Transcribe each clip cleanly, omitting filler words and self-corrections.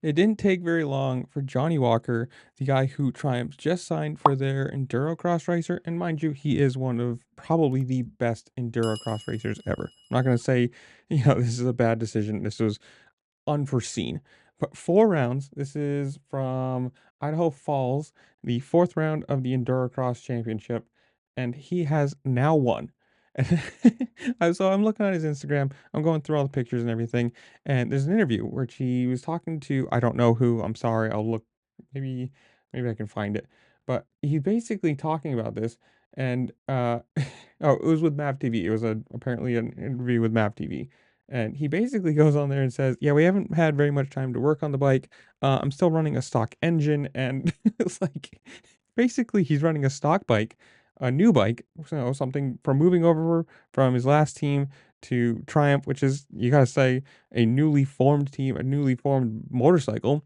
It didn't take very long for Johnny Walker, the guy who Triumph just signed for their endurocross racer, and mind you, he is one of probably the best endurocross racers ever. I'm not gonna say, this is a bad decision. This was unforeseen. But 4 rounds, this is from Idaho Falls, the 4th round of the Endurocross Championship, and he has now won. And so I'm looking at his Instagram, I'm going through all the pictures and everything, and there's an interview where he was talking to I don't know who, I'm sorry, I'll look maybe maybe I can find it. But he's basically talking about this and oh, it was with Mav TV. It was apparently an interview with Mav TV. And he basically goes on there and says, "Yeah, we haven't had very much time to work on the bike. I'm still running a stock engine," and it's like basically he's running a stock bike, a new bike, something from moving over from his last team to Triumph, which is you gotta say a newly formed team, a newly formed motorcycle,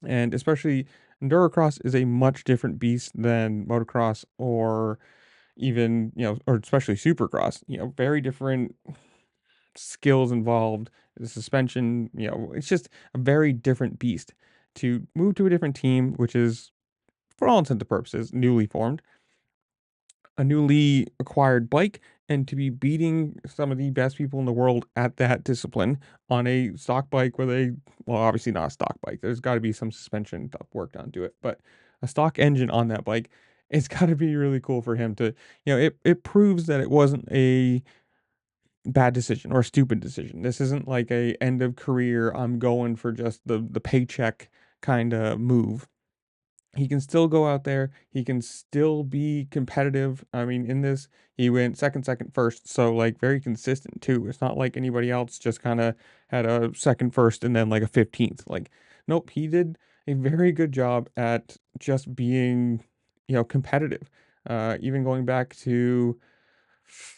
and especially endurocross is a much different beast than motocross or even or especially supercross. Very different skills involved, the suspension, it's just a very different beast. To move to a different team, which is, for all intents and purposes, newly formed, a newly acquired bike, and to be beating some of the best people in the world at that discipline on a stock bike with well, obviously not a stock bike. There's got to be some suspension stuff worked onto it, but a stock engine on that bike, it's got to be really cool for him to, it proves that it wasn't a bad decision or a stupid decision. This isn't like a end of career, I'm going for just the paycheck kind of move. He can still go out there. He can still be competitive. I mean, in this, he went second, second, first. So, like, very consistent, too. It's not like anybody else just kind of had a second, first, and then like a 15th. Like, nope, he did a very good job at just being, competitive. Even going back to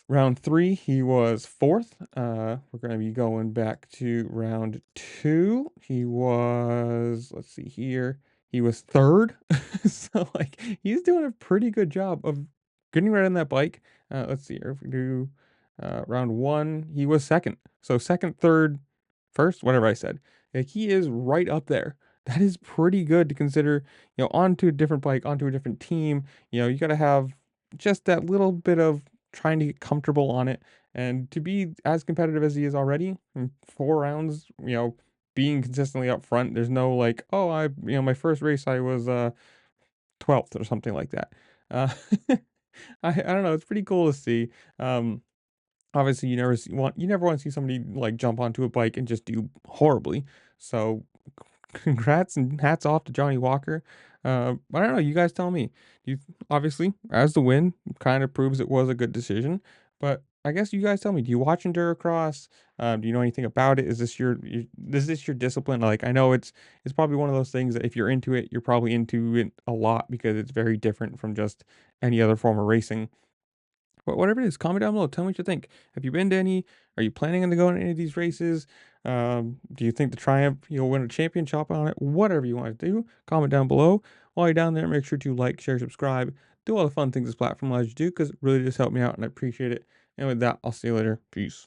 round 3, he was 4th. We're gonna be going back to round 2. He was, let's see here, he was 3rd. So, like, he's doing a pretty good job of getting right on that bike. Let's see here, if we do, round 1, he was 2nd. So 2nd, 3rd, 1st, whatever I said. Like, he is right up there. That is pretty good to consider, onto a different bike, onto a different team. You gotta have just that little bit of trying to get comfortable on it, and to be as competitive as he is already in 4 rounds, being consistently up front. There's no like, "Oh, my first race I was, 12th," or something like that. Uh, I don't know, it's pretty cool to see. Um, Obviously, you never wanna see somebody, like, jump onto a bike and just do horribly. So, congrats and hats off to Johnny Walker. I don't know, you guys tell me. You obviously, as the win, kind of proves it was a good decision, but I guess you guys tell me, do you watch endurocross? Do you know anything about it? Is this is this your discipline? Like, I know it's probably one of those things that if you're into it, you're probably into it a lot because it's very different from just any other form of racing. But whatever it is, comment down below. Tell me what you think. Have you been to any? Are you planning on to go to any of these races? Do you think the Triumph you'll win a championship on it? Whatever you want to do, comment down below. While you're down there, make sure to like, share, subscribe, do all the fun things this platform allows you to do because it really does help me out and I appreciate it. And with that, I'll see you later. Peace.